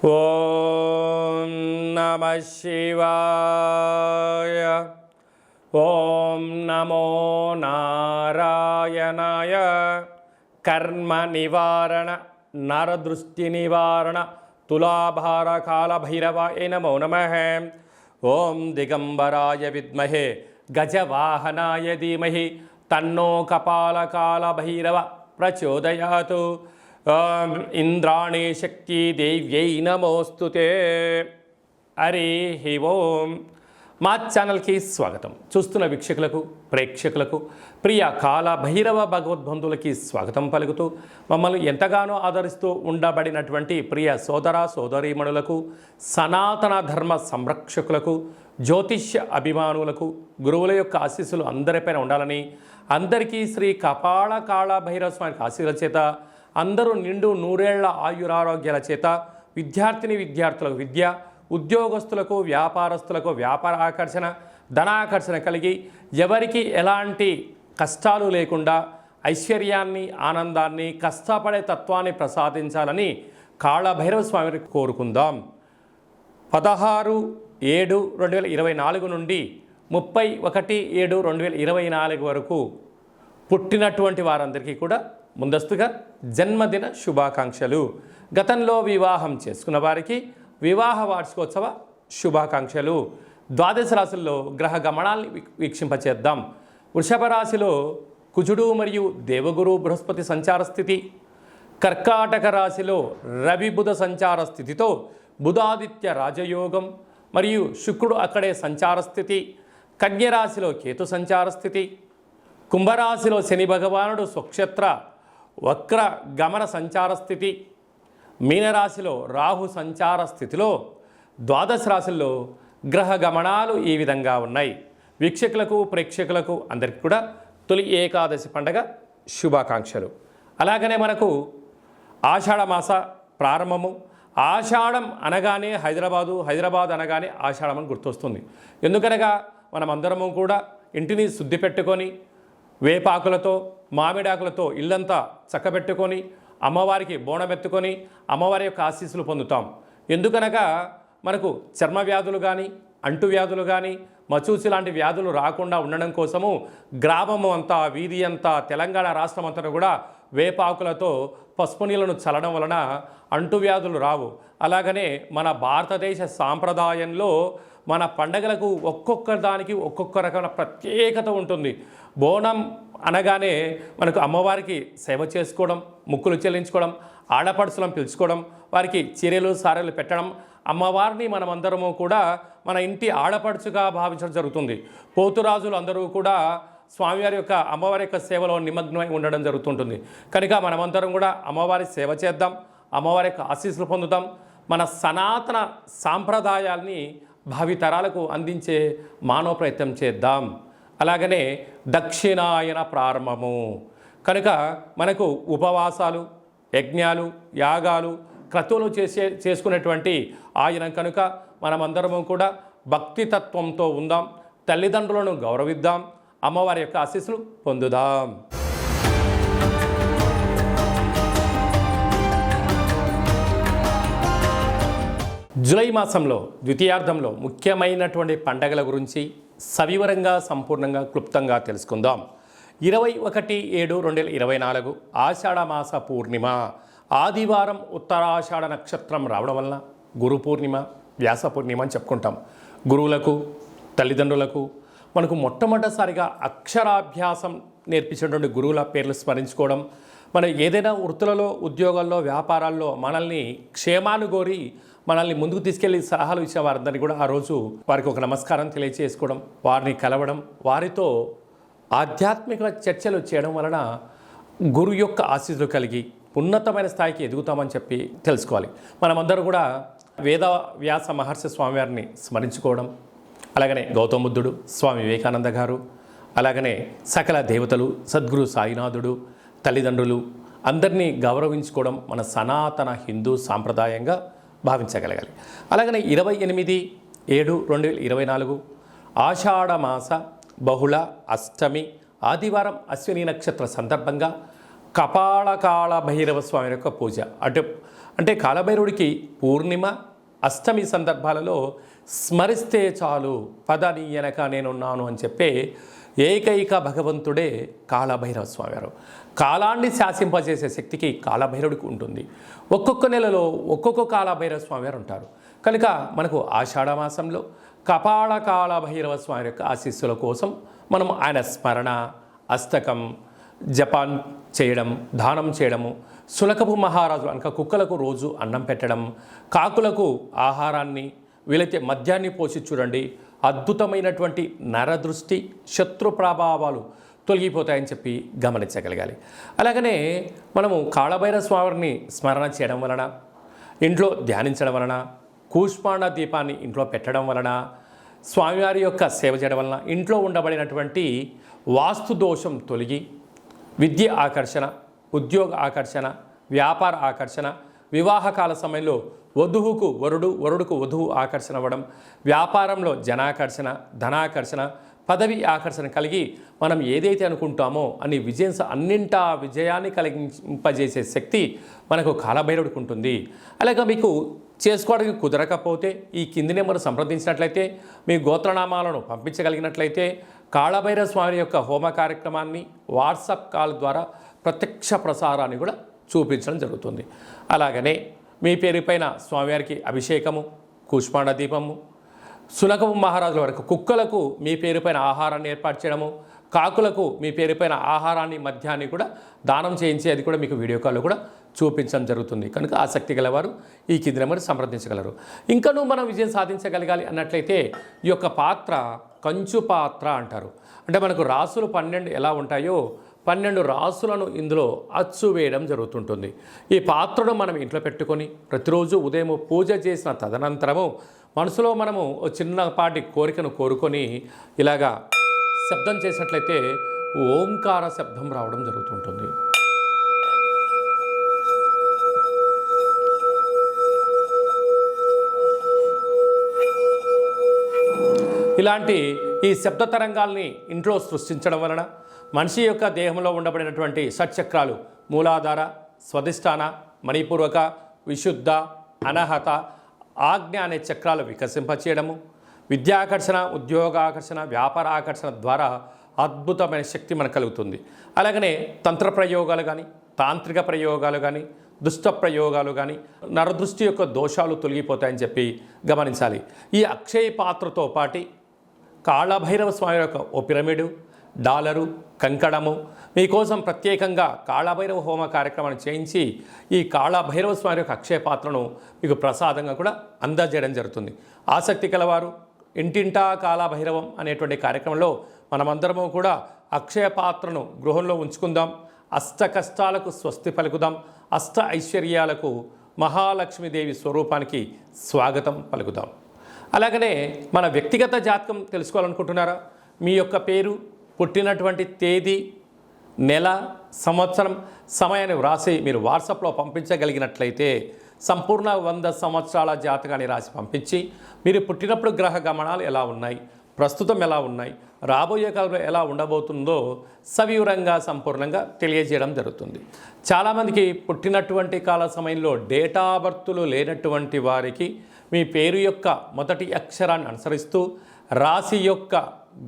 ఓం నమః శివాయ. ఓం నమో నారాయణాయ. కర్మ నివారణ నరదృష్టి నివారణ తులాభార కాల భైరవాయ నమో నమః. ఓం దిగంబరాయ విద్మహే గజవాహనాయ ధీమహి తన్నో కపాలకాల భైరవ ప్రచోదయాతు. ఇంద్రాణి శక్తి దేవ్యై నమోస్తుతే. హరి ఓం. మా ఛానల్కి స్వాగతం. చూస్తున్న వీక్షకులకు ప్రేక్షకులకు ప్రియ కాల భైరవ భగవద్బంధువులకి స్వాగతం పలుకుతూ మమ్మల్ని ఎంతగానో ఆదరిస్తూ ఉండబడినటువంటి ప్రియ సోదర సోదరీమణులకు, సనాతన ధర్మ సంరక్షకులకు, జ్యోతిష్య అభిమానులకు గురువుల యొక్క ఆశీస్సులు అందరిపైన ఉండాలని, అందరికీ శ్రీ కపాల కాళ భైరవ స్వామి ఆశీర్వాదాల చేత అందరూ నిండు నూరేళ్ల ఆయురారోగ్యాల చేత విద్యార్థిని విద్యార్థులకు విద్య, ఉద్యోగస్తులకు వ్యాపారస్తులకు వ్యాపార ఆకర్షణ, ధనాకర్షణ కలిగి ఎవరికి ఎలాంటి కష్టాలు లేకుండా ఐశ్వర్యాన్ని, ఆనందాన్ని, కష్టపడే తత్వాన్ని ప్రసాదించాలని కాళభైరవ స్వామిని కోరుకుందాం. 16/7/2024 నుండి 31/7/2024 వరకు పుట్టినటువంటి వారందరికీ కూడా ముందస్తుగా జన్మదిన శుభాకాంక్షలు. గతంలో వివాహం చేసుకున్న వారికి వివాహ వార్షికోత్సవ శుభాకాంక్షలు. ద్వాదశ రాశుల్లో గ్రహ గమనాల్ని వీక్షింపచేద్దాం. వృషభ రాశిలో కుజుడు మరియు దేవగురు బృహస్పతి సంచార స్థితి. కర్కాటక రాశిలో రవి బుధ సంచార స్థితితో బుధాదిత్య రాజయోగం మరియు శుక్రుడు అక్కడే సంచార స్థితి. కన్యరాశిలో కేతు సంచార స్థితి. కుంభరాశిలో శని భగవానుడు స్వక్షేత్ర వక్ర గమన సంచార స్థితి. మీనరాశిలో రాహు సంచార స్థితిలో ద్వాదశ రాశుల్లో గ్రహ గమనాలు ఈ విధంగా ఉన్నాయి. వీక్షకులకు ప్రేక్షకులకు అందరికీ కూడా తొలి ఏకాదశి పండగ శుభాకాంక్షలు. అలాగనే మనకు ఆషాఢ మాస ప్రారంభము. ఆషాఢం అనగానే హైదరాబాద్ అనగానే ఆషాఢం అని గుర్తొస్తుంది. ఎందుకనగా మనమందరము కూడా ఇంటిని శుద్ధి పెట్టుకొని వేపాకులతో మామిడాకులతో ఇల్లంతా చక్కబెట్టుకొని అమ్మవారికి బోనమెత్తుకొని అమ్మవారి యొక్క ఆశీస్సులు పొందుతాం. ఎందుకనగా మనకు చర్మ వ్యాధులు కానీ, అంటు వ్యాధులు కానీ, మచూసి లాంటి వ్యాధులు రాకుండా ఉండడం కోసము గ్రామము అంతా, వీధి అంతా, తెలంగాణ రాష్ట్రం అంతా కూడా వేపాకులతో పసుపు నీళ్ళను చల్లడం వలన అంటువ్యాధులు రావు. అలాగనే మన భారతదేశ సాంప్రదాయంలో మన పండగలకు ఒక్కొక్క దానికి ఒక్కొక్క రకమైన ప్రత్యేకత ఉంటుంది. బోనం అనగానే మనకు అమ్మవారికి సేవ చేసుకోవడం, ముక్కులు చెల్లించుకోవడం, ఆడపడుచులను పిలుచుకోవడం, వారికి చీరలు సారెలు పెట్టడం, అమ్మవారిని మనమందరము కూడా మన ఇంటి ఆడపడుచుగా భావించడం జరుగుతుంది. పోతురాజులు అందరూ కూడా స్వామివారి యొక్క అమ్మవారి యొక్క సేవలో నిమగ్నమై ఉండడం జరుగుతుంటుంది. కనుక మనమందరం కూడా అమ్మవారి సేవ చేద్దాం, అమ్మవారి యొక్క ఆశీస్సులు పొందుతాం. మన సనాతన సాంప్రదాయాల్ని భావితరాలకు అందించే మానవ ప్రయత్నం చేద్దాం. అలాగనే దక్షిణాయన ప్రారంభము కనుక మనకు ఉపవాసాలు, యజ్ఞాలు, యాగాలు, క్రతువులు చేసుకునేటువంటి ఆయన కనుక మనమందరము కూడా భక్తితత్వంతో ఉందాం, తల్లిదండ్రులను గౌరవిద్దాం, అమ్మవారి యొక్క ఆశీస్సులు పొందుదాం. జూలై మాసంలో ద్వితీయార్థంలో ముఖ్యమైనటువంటి పండగల గురించి సవివరంగా, సంపూర్ణంగా, క్లుప్తంగా తెలుసుకుందాం. 21/7/2024 ఆషాఢ మాస పూర్ణిమ ఆదివారం, ఉత్తరాషాఢ నక్షత్రం రావడం వలన గురు పూర్ణిమ, వ్యాస పూర్ణిమ అని చెప్పుకుంటాం. గురువులకు, తల్లిదండ్రులకు మనకు మొట్టమొదటిసారిగా అక్షరాభ్యాసం నేర్పించినటువంటి గురువుల పేర్లు స్మరించుకోవడం, మన ఏదైనా వృత్తులలో, ఉద్యోగాల్లో, వ్యాపారాల్లో మనల్ని క్షేమాన్ని కోరి మనల్ని ముందుకు తీసుకెళ్లి సలహాలు ఇచ్చే వారందరినీ కూడా ఆ రోజు వారికి ఒక నమస్కారం తెలియజేసుకోవడం, వారిని కలవడం, వారితో ఆధ్యాత్మిక చర్చలు చేయడం వలన గురు యొక్క ఆశీస్సులు కలిగి ఉన్నతమైన స్థాయికి ఎదుగుతామని చెప్పి తెలుసుకోవాలి. మనమందరూ కూడా వేద వ్యాస మహర్షి స్వామివారిని స్మరించుకోవడం, అలాగనే గౌతమ బుద్ధుడు, స్వామి వివేకానంద గారు, అలాగనే సకల దేవతలు, సద్గురు సాయినాథుడు, తల్లిదండ్రులు అందరినీ గౌరవించుకోవడం మన సనాతన హిందూ సాంప్రదాయంగా భావించగలగాలి. అలాగనే 28/7/2024 ఆషాఢ మాస బహుళ అష్టమి ఆదివారం అశ్విని నక్షత్ర సందర్భంగా కపాల కాళ భైరవ స్వామి యొక్క పూజ. అంటే కాలభైరవుడికి పూర్ణిమ, అష్టమి సందర్భాలలో స్మరిస్తే చాలు పద నీ వెనక నేనున్నాను అని చెప్పే ఏకైక భగవంతుడే కాలభైరవ స్వామివారు. కాలాన్ని శాసింపజేసే శక్తికి కాలభైరవుడికి ఉంటుంది. ఒక్కొక్క నెలలో ఒక్కొక్క కాలభైరవ స్వామివారు ఉంటారు. కనుక మనకు ఆషాఢ మాసంలో కపాల కాలభైరవ స్వామి యొక్క ఆశీస్సుల కోసం మనం ఆయన స్మరణ, అష్టకం, జపాన్ చేయడం, దానం చేయడము, సునకపు మహారాజు అనక కుక్కలకు రోజు అన్నం పెట్టడం, కాకులకు ఆహారాన్ని, వీలైతే మద్యాన్ని పోసి చూడండి, అద్భుతమైనటువంటి నరదృష్టి, శత్రు ప్రభావాలు తొలగిపోతాయని చెప్పి గమనించగలగాలి. అలాగనే మనము కాళభైరవ స్వామిని స్మరణ చేయడం వలన, ఇంట్లో ధ్యానించడం వలన, కూష్మాండ దీపాన్ని ఇంట్లో పెట్టడం వలన, స్వామివారి యొక్క సేవ చేయడం వలన ఇంట్లో ఉండబడినటువంటి వాస్తు దోషం తొలగి విద్య ఆకర్షణ, ఉద్యోగ ఆకర్షణ, వ్యాపార ఆకర్షణ, వివాహకాల సమయంలో వధువుకు వరుడు, వరుడుకు వధువు ఆకర్షణ అవ్వడం, వ్యాపారంలో జనాకర్షణ, ధనాకర్షణ, పదవి ఆకర్షణ కలిగి మనం ఏదైతే అనుకుంటామో అన్ని అన్నింటా విజయాన్ని కలిగింపజేసే శక్తి మనకు కాలభైరవుడికి ఉంటుంది. అలాగే మీకు చేసుకోవడానికి కుదరకపోతే ఈ కింది నెంబర్ సంప్రదించినట్లయితే, మీ గోత్రనామాలను పంపించగలిగినట్లయితే కాళభైరవ స్వామి యొక్క హోమ కార్యక్రమాన్ని వాట్సాప్ కాల్ ద్వారా ప్రత్యక్ష ప్రసారాన్ని కూడా చూపించడం జరుగుతుంది. అలాగనే మీ పేరుపైన స్వామివారికి అభిషేకము, కూష్మాండ దీపము, సునకము మహారాజుల వరకు కుక్కలకు మీ పేరుపైన ఆహారాన్ని ఏర్పాటు చేయడము, కాకులకు మీ పేరుపైన ఆహారాన్ని, మద్యాన్ని కూడా దానం చేయించేది కూడా మీకు వీడియో కాల్లో కూడా చూపించడం జరుగుతుంది. కనుక ఆసక్తి గలవారు ఈ కింది నెంబర్ సంప్రదించగలరు. ఇంకనూ మనం విజయం సాధించగలగాలి అన్నట్లయితే ఈ యొక్క పాత్ర కంచు పాత్ర అంటారు. అంటే మనకు రాసులు 12 ఎలా ఉంటాయో 12 రాసులను ఇందులో అచ్చు వేయడం జరుగుతుంటుంది. ఈ పాత్రను మనం ఇంట్లో పెట్టుకొని ప్రతిరోజు ఉదయం పూజ చేసిన తదనంతరము మనసులో మనము చిన్నపాటి కోరికను కోరుకొని ఇలాగా శబ్దం చేసినట్లయితే ఓంకార శబ్దం రావడం జరుగుతుంటుంది. ఇలాంటి ఈ శబ్ద తరంగాల్ని ఇంట్లో సృష్టించడం వలన మనిషి యొక్క దేహంలో ఉండబడినటువంటి షట్చక్రాలు మూలాధార, స్వధిష్టాన, మణిపూర్వక, విశుద్ధ, అనహత, ఆజ్ఞ అనే చక్రాలు వికసింపచేయడము, విద్యాకర్షణ, ఉద్యోగాకర్షణ, వ్యాపార ఆకర్షణ ద్వారా అద్భుతమైన శక్తి మనకు కలుగుతుంది. అలాగనే తంత్ర ప్రయోగాలు కానీ, తాంత్రిక ప్రయోగాలు కానీ, దుష్ట ప్రయోగాలు కానీ, నరదృష్టి యొక్క దోషాలు తొలగిపోతాయని చెప్పి గమనించాలి. ఈ అక్షయ పాత్రతో పాటి కాళభైరవ స్వామి యొక్క ఓ పిరమిడు, డాలరు, కంకణము మీకోసం ప్రత్యేకంగా కాళభైరవ హోమ కార్యక్రమాన్ని చేయించి ఈ కాళభైరవ స్వామి యొక్క అక్షయ పాత్రను మీకు ప్రసాదంగా కూడా అందజేయడం జరుగుతుంది. ఆసక్తి కలవారు ఇంటింటా కాళభైరవం అనేటువంటి కార్యక్రమంలో మనమందరము కూడా అక్షయ పాత్రను గృహంలో ఉంచుకుందాం. అష్ట కష్టాలకు స్వస్తి పలుకుదాం. అష్ట ఐశ్వర్యాలకు మహాలక్ష్మీదేవి స్వరూపానికి స్వాగతం పలుకుదాం. అలాగనే మన వ్యక్తిగత జాతకం తెలుసుకోవాలనుకుంటున్నారా? మీ యొక్క పేరు, పుట్టినటువంటి తేదీ, నెల, సంవత్సరం, సమయాన్ని వ్రాసి మీరు వాట్సాప్లో పంపించగలిగినట్లయితే సంపూర్ణ 100 సంవత్సరాల జాతకాన్ని రాసి పంపించి మీరు పుట్టినప్పుడు గ్రహ గమనాలు ఎలా ఉన్నాయి, ప్రస్తుతం ఎలా ఉన్నాయి, రాబోయే కాలంలో ఎలా ఉండబోతుందో సవివరంగా సంపూర్ణంగా తెలియజేయడం జరుగుతుంది. చాలామందికి పుట్టినటువంటి కాల సమయంలో డేటా బర్తులు లేనటువంటి వారికి మీ పేరు యొక్క మొదటి అక్షరాన్ని అనుసరిస్తూ రాశి యొక్క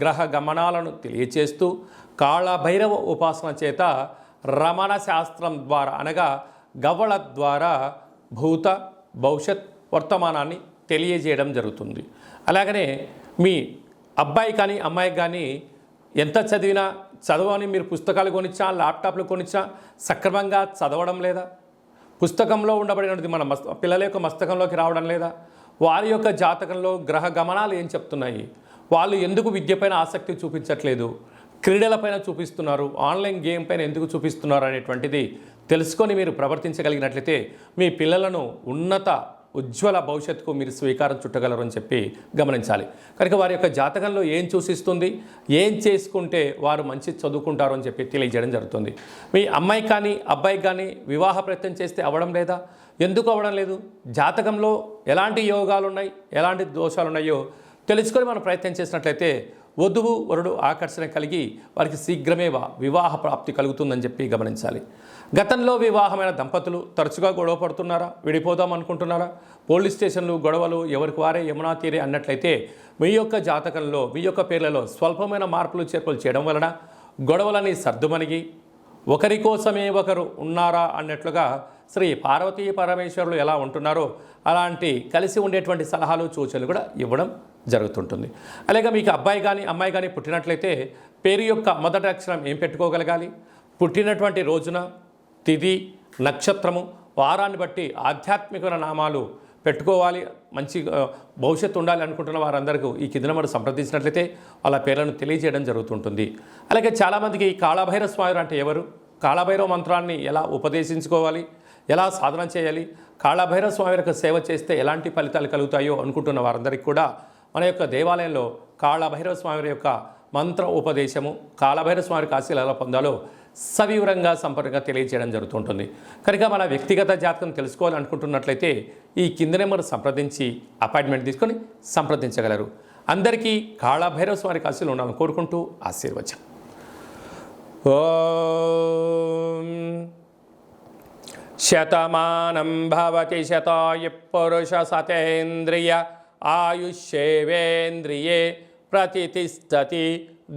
గ్రహ గమనాలను తెలియచేస్తూ కాళభైరవ ఉపాసన చేత రమణ శాస్త్రం ద్వారా అనగా గవ్వల ద్వారా భూత, భవిష్యత్, వర్తమానాన్ని తెలియజేయడం జరుగుతుంది. అలాగనే మీ అబ్బాయి కానీ అమ్మాయి కానీ ఎంత చదివినా చదవని మీరు పుస్తకాలు కొనిచ్చా, ల్యాప్టాప్లు కొనిచ్చా సక్రమంగా చదవడం లేదా, పుస్తకంలో ఉండబడినది మన పిల్లల యొక్క మస్తకంలోకి రావడం లేదా, వారి యొక్క జాతకంలో గ్రహ గమనాలు ఏం చెప్తున్నాయి, వాళ్ళు ఎందుకు విద్యపైన ఆసక్తి చూపించట్లేదు, క్రీడలపైన చూపిస్తున్నారు, ఆన్లైన్ గేమ్ పైన ఎందుకు చూపిస్తున్నారు అనేటువంటిది తెలుసుకొని మీరు ప్రవర్తించగలిగినట్లయితే మీ పిల్లలను ఉన్నత ఉజ్వల భవిష్యత్తుకు మీరు స్వీకారం చుట్టగలరు అని చెప్పి గమనించాలి. కనుక వారి యొక్క జాతకంలో ఏం సూచిస్తుంది, ఏం చేసుకుంటే వారు మంచి చదువుకుంటారు అని చెప్పి తెలియజేయడం జరుగుతుంది. మీ అమ్మాయి కానీ అబ్బాయికి కానీ వివాహ ప్రయత్నం చేస్తే అవ్వడం లేదా, ఎందుకు అవ్వడం లేదు, జాతకంలో ఎలాంటి యోగాలు ఉన్నాయి, ఎలాంటి దోషాలు ఉన్నాయో తెలుసుకొని మనం ప్రయత్నం చేసినట్లయితే వధువు వరుడు ఆకర్షణ కలిగి వారికి శీఘ్రమే వివాహ ప్రాప్తి కలుగుతుందని చెప్పి గమనించాలి. గతంలో వివాహమైన దంపతులు తరచుగా గొడవ పడుతున్నారా, విడిపోదాం అనుకుంటున్నారా, పోలీస్ స్టేషన్లు గొడవలు ఎవరికి వారే యమునా తీరే అన్నట్లయితే మీ యొక్క జాతకంలో మీ యొక్క పేర్లలో స్వల్పమైన మార్పులు చేర్పులు చేయడం వలన గొడవలని సర్దుమణిగి ఒకరి కోసమే ఒకరు ఉన్నారా అన్నట్లుగా శ్రీ పార్వతీ పరమేశ్వరులు ఎలా ఉంటున్నారో అలాంటి కలిసి ఉండేటువంటి సలహాలు సూచనలు కూడా ఇవ్వడం జరుగుతుంటుంది. అలాగే మీకు అబ్బాయి కానీ అమ్మాయి కానీ పుట్టినట్లయితే పేరు యొక్క మొదటి అక్షరం ఏం పెట్టుకోగలగాలి, పుట్టినటువంటి రోజున తిథి నక్షత్రము వారాన్ని బట్టి ఆధ్యాత్మికమైన నామాలు పెట్టుకోవాలి. మంచి భవిష్యత్తు ఉండాలి అనుకుంటున్న వారందరికీ ఈ కింద నెంబర్ సంప్రదించినట్లయితే వాళ్ళ పేర్లను తెలియజేయడం జరుగుతుంటుంది. అలాగే చాలామందికి కాళభైరవ స్వామి అంటే ఎవరు, కాళభైరవ మంత్రాన్ని ఎలా ఉపదేశించుకోవాలి, ఎలా సాధన చేయాలి, కాళభైరవ స్వామి యొక్క సేవ చేస్తే ఎలాంటి ఫలితాలు కలుగుతాయో అనుకుంటున్న వారందరికీ కూడా మన యొక్క దేవాలయంలో కాళభైరవ స్వామి యొక్క మంత్ర ఉపదేశము, కాళభైరవ స్వామి ఆశీస్సులు ఎలా పొందాలో సవివరంగా సంపూర్ణంగా తెలియజేయడం జరుగుతుంటుంది. కనుక మన వ్యక్తిగత జాతకం తెలుసుకోవాలనుకుంటున్నట్లయితే ఈ కింద నెంబర్ సంప్రదించి అపాయింట్మెంట్ తీసుకొని సంప్రదించగలరు. అందరికీ కాళభైరవ స్వామి ఆశీస్సులు ఉండాలని కోరుకుంటూ ఆశీర్వచనం. ఓం శతమానం భవతి శతాయు పురుష సతేంద్రియ ఆయుష్యేవేంద్రియే ప్రతిష్టతి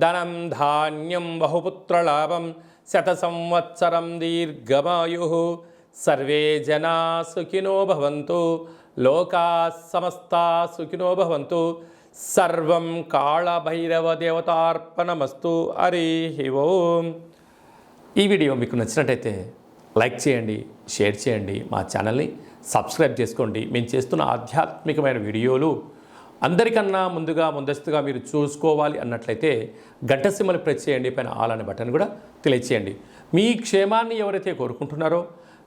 ధనం ధాన్యం బహుపుత్రలాభం శత సంవత్సరం దీర్ఘమాయు సర్వే జనా సుఖినో భవంతు లోకా సమస్తా సుఖినో భవంతు సర్వం కాళభైరవ దేవతార్పణమస్తు. హరి ఓం. ఈ వీడియో మీకు నచ్చినట్టయితే లైక్ చేయండి, షేర్ చేయండి, మా ఛానల్ని సబ్స్క్రైబ్ చేసుకోండి. మేము చేస్తున్న ఆధ్యాత్మికమైన వీడియోలు అందరికన్నా ముందస్తుగా మీరు చూసుకోవాలి అన్నట్లయితే గంట సింబల్ ప్రెస్ చేయండి, పైన ఆల్ అనే బటన్ కూడా తెలియచేయండి. మీ క్షేమాన్ని ఎవరైతే కోరుకుంటున్నారో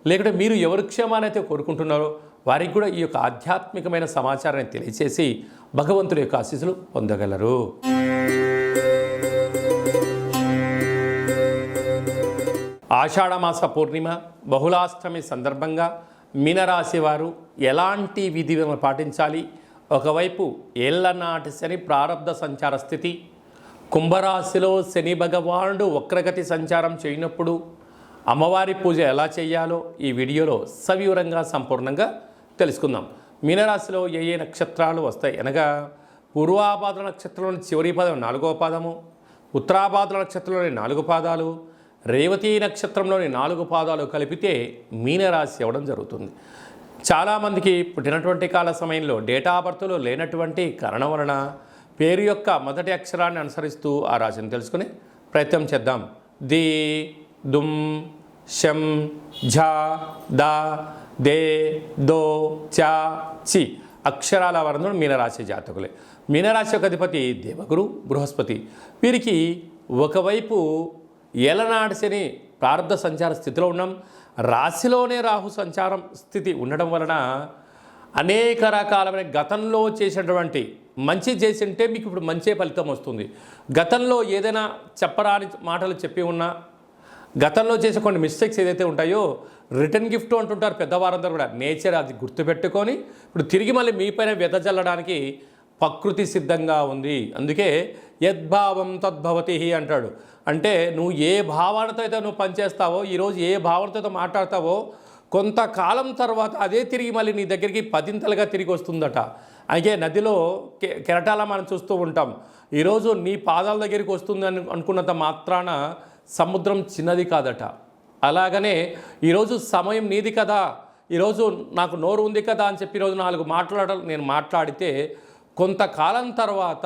లేకుంటే మీరు ఎవరి క్షేమాన్ని అయితే కోరుకుంటున్నారో వారికి కూడా ఈ యొక్క ఆధ్యాత్మికమైన సమాచారాన్ని తెలియచేసి భగవంతుడి యొక్క ఆశీస్సులు పొందగలరు. ఆషాఢమాస పూర్ణిమ బహుళాష్టమి సందర్భంగా మీనరాశి వారు ఎలాంటి విధులను పాటించాలి? ఒకవైపు ఏళ్లనాటి శని ప్రారబ్ధ సంచార స్థితి, కుంభరాశిలో శని భగవానుడు వక్రగతి సంచారం చేయనప్పుడు అమ్మవారి పూజ ఎలా చేయాలో ఈ వీడియోలో సవివరంగా సంపూర్ణంగా తెలుసుకుందాం. మీనరాశిలో ఏ నక్షత్రాలు వస్తాయి అనగా పూర్వాభాద్ర నక్షత్రంలోని చివరి పాదం 4వ పాదము, ఉత్తరాభాద్ర నక్షత్రంలోని 4 పాదాలు, రేవతి నక్షత్రంలోని 4 పాదాలు కలిపితే మీనరాశి అవ్వడం జరుగుతుంది. చాలామందికి పుట్టినటువంటి కాల సమయంలో డేటా బర్త్లో లేనటువంటి కారణం వలన పేరు యొక్క మొదటి అక్షరాన్ని అనుసరిస్తూ ఆ రాశిని తెలుసుకుని ప్రయత్నం చేద్దాం. ది, దుమ్, షం, ఝ, ద, దే, దో, చ, చి అక్షరాల వర్ణులు మీనరాశి జాతకులే. మీనరాశి యొక్క అధిపతి దేవగురు బృహస్పతి. వీరికి ఒకవైపు ఏలనాటి శని ప్రారంభ సంచార స్థితిలో ఉన్నాం, రాశిలోనే రాహు సంచారం స్థితి ఉండడం వలన అనేక రకాలమైన గతంలో చేసినటువంటి మంచి చేసింటే మీకు ఇప్పుడు మంచి ఫలితం వస్తుంది. గతంలో ఏదైనా చెప్పరాని మాటలు చెప్పి ఉన్నా, గతంలో చేసే కొన్ని మిస్టేక్స్ ఏదైతే ఉంటాయో రిటర్న్ గిఫ్ట్ అంటుంటారు పెద్దవారందరూ కూడా. నేచర్ అది గుర్తుపెట్టుకొని ఇప్పుడు తిరిగి మళ్ళీ మీపైన వెదజల్లడానికి ప్రకృతి సిద్ధంగా ఉంది. అందుకే యద్భావం తద్భవతి అంటాడు. అంటే నువ్వు ఏ భావనతో అయితే నువ్వు పనిచేస్తావో, ఈరోజు ఏ భావనతో అయితే మాట్లాడతావో కొంతకాలం తర్వాత అదే తిరిగి మళ్ళీ నీ దగ్గరికి 10ంతలుగా తిరిగి వస్తుందట. అలాగే నదిలో కెరటాల మనం చూస్తూ ఉంటాం. ఈరోజు నీ పాదాల దగ్గరికి వస్తుంది అనుకున్నంత మాత్రాన సముద్రం చిన్నది కాదట. అలాగనే ఈరోజు సమయం నీది కదా, ఈరోజు నాకు నోరు ఉంది కదా అని చెప్పి ఈరోజు 4 నేను మాట్లాడితే కొంతకాలం తర్వాత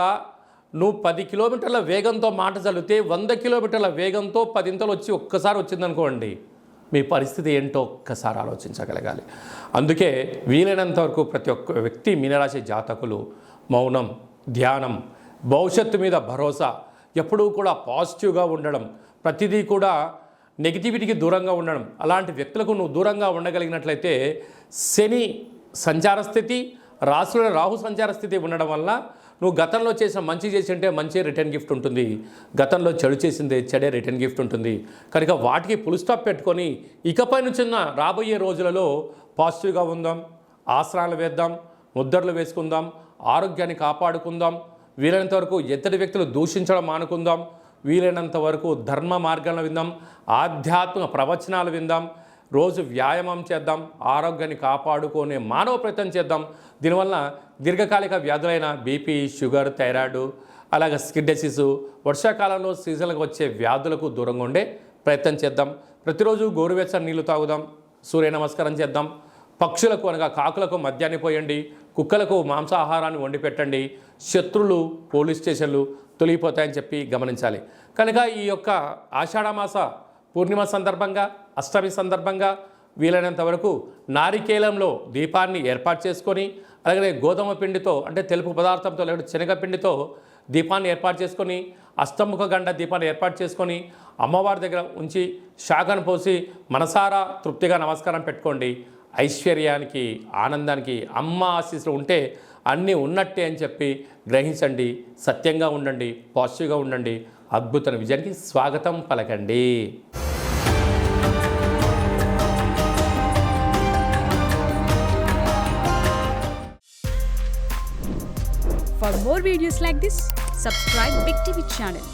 నువ్వు 10 కిలోమీటర్ల వేగంతో మాట చదివితే 100 కిలోమీటర్ల వేగంతో 10ంతలు వచ్చి ఒక్కసారి వచ్చిందనుకోండి, మీ పరిస్థితి ఏంటో ఒక్కసారి ఆలోచించగలగాలి. అందుకే వీలైనంత వరకు ప్రతి ఒక్క వ్యక్తి మీనరాశి జాతకులు మౌనం, ధ్యానం, భవిష్యత్తు మీద భరోసా, ఎప్పుడూ కూడా పాజిటివ్గా ఉండడం, ప్రతిదీ కూడా నెగిటివిటీకి దూరంగా ఉండడం, అలాంటి వ్యక్తులకు నువ్వు దూరంగా ఉండగలిగినట్లయితే శని సంచార స్థితి, రాశిలో రాహు సంచార స్థితి ఉండడం వల్ల నువ్వు గతంలో చేసిన మంచి చేసి ఉంటే మంచి రిటర్న్ గిఫ్ట్ ఉంటుంది, గతంలో చెడు చేసిందే చెడే రిటర్న్ గిఫ్ట్ ఉంటుంది. కనుక వాటికి ఫుల్ స్టాప్ పెట్టుకొని ఇకపై నుంచి రాబోయే రోజులలో పాజిటివ్గా ఉందాం, ఆసనాలు వేద్దాం, ముద్రలు వేసుకుందాం, ఆరోగ్యాన్ని కాపాడుకుందాం, వీలైనంత వరకు ఎత్తటి వ్యక్తులు దూషించడం మానుకుందాం. వీలైనంత వరకు ధర్మ మార్గాలను విందాం, ఆధ్యాత్మిక ప్రవచనాలు విందాం, రోజు వ్యాయామం చేద్దాం, ఆరోగ్యాన్ని కాపాడుకునే మానవ ప్రయత్నం చేద్దాం. దీనివల్ల దీర్ఘకాలిక వ్యాధులైన బీపీ, షుగర్, థైరాయిడ్, అలాగే స్కిన్ డిసీజు, వర్షాకాలంలో సీజన్లకు వచ్చే వ్యాధులకు దూరంగా ఉండే ప్రయత్నం చేద్దాం. ప్రతిరోజు గోరువెచ్చని నీళ్లు తాగుదాం, సూర్య నమస్కారం చేద్దాం. పక్షులకు అనగా కాకులకు మద్యాన్ని పోయండి, కుక్కలకు మాంసాహారాన్ని వండి పెట్టండి. శత్రులు, పోలీస్ స్టేషన్లు తొలగిపోతాయని చెప్పి గమనించాలి. కనుక ఈ యొక్క ఆషాఢమాస పూర్ణిమ సందర్భంగా, అష్టమి సందర్భంగా వీలైనంత వరకు నారికేలంలో దీపాన్ని ఏర్పాటు చేసుకొని, అలాగే గోధుమ పిండితో అంటే తెలుపు పదార్థంతో లేకపోతే శనగపిండితో దీపాన్ని ఏర్పాటు చేసుకొని, అష్టముఖ గండ దీపాన్ని ఏర్పాటు చేసుకొని అమ్మవారి దగ్గర ఉంచి శాఖను పోసి మనసారా తృప్తిగా నమస్కారం పెట్టుకోండి. ఐశ్వర్యానికి, ఆనందానికి అమ్మ ఆశీస్సులు ఉంటే అన్నీ ఉన్నట్టే అని చెప్పి గ్రహించండి. సత్యంగా ఉండండి, పాజిటివ్గా ఉండండి. అద్భుతమైన విజయానికి స్వాగతం పలకండి. For more videos like this, subscribe Big TV channel.